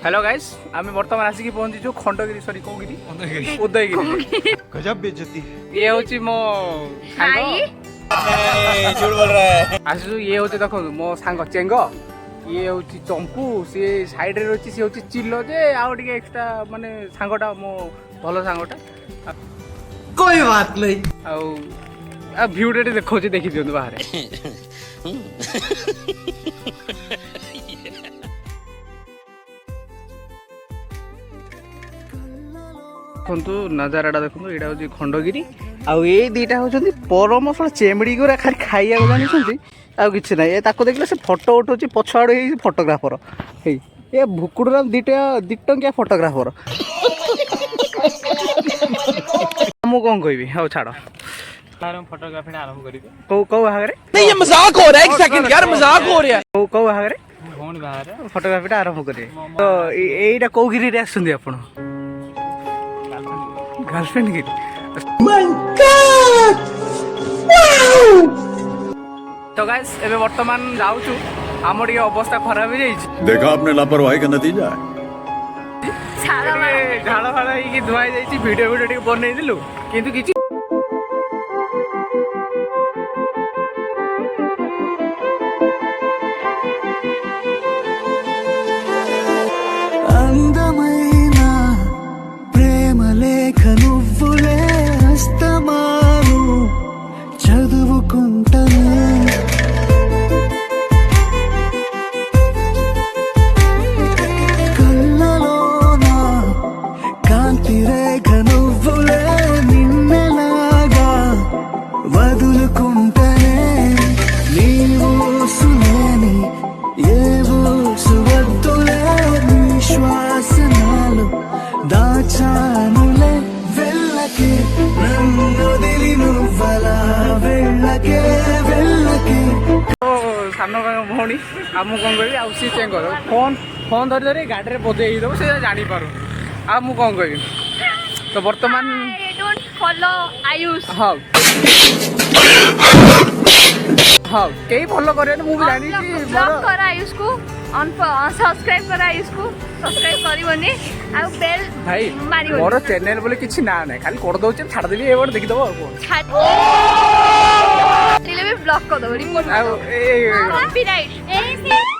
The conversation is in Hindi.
हेलो गाइस आम बर्तमान आसिक पहुंची खंडगिरी सॉरी कौगिरी उदयगिरी गजब बेइज्जती ये हूँ मो झूठ बोल रहा है आसु ये हूँ देखो मो सांग चेंग ये हूँ चंपू सी साइड रे रही सी हूँ चिल्लो जे आउ टिके एक्स्ट्रा माने सांगटा मो भल सांगटा कोई बात नहीं आ भ्यू टे देखो देखी दियो बाहर देखु नजारा देखो यहाँ हूँ खंडगिरी आउ ये दीटा हूँ परम चेमड़ी गुरा खाली खाइया जानी आउ कि ना ये देखिले से फोटो उठाऊ पछआड़ फोटोग्राफर ये भुकुड़राम दी टंकिया फोटोग्राफर मुझे कौन कहबी हाँ छाड़ फोटोग्राफी आरंभ करी कौ बाहर नहीं ये मजाक हो रहा है एक सेकंड यार मजाक हो रहा है कौ बाहर भौणी बाहर फोटोग्राफी आरंभ करेंगे तो यहीटा कौ गिरी आसुँच आप गर्लफ्रेंड गिरी तो गाइस एबे वर्तमान जाऊँ आम टे अवस्था खराब हो जाए देखा आपने लापरवाही का नतीजा है झाड़ फाड़ हो धुआई जाइए वीडियो वीडियो बनईलु किंतु किसी అందమైన ప్రేమ లేఖ నువ్వులే హస్తమాను చదువుకుంటనే కళ్ళలోన కాంతి రేఖ నువ్వులే నిన్నలాగా వదులుకుంటనే నీవు సులేని ఏవో సువద్దులే శ్వాసనాలు దాచానులే వెళ్ళకే నన్నొదిలి నువ్వలా వెళ్ళకే వెళ్ళకే सान भौणी आम कौन कह सी चेंग फोन फोन धरी धरी गाड़ी में बजेदेव से जापार आ मु कौन कह तो बर्तमान हाँ हाँ कई फॉलो करे मुझे जानी आयुष को सब्सक्राइब कर आयुष को सब्सक्राइब करबनी आ बेल भाई मारिबनी मोर चैनल बोले किछि ना नै खाली कर दउछ छाड़ देबी ए वर्ड देखि दबो ब्लॉक कर दो रिपोर्ट आ ए हैप्पी नाइट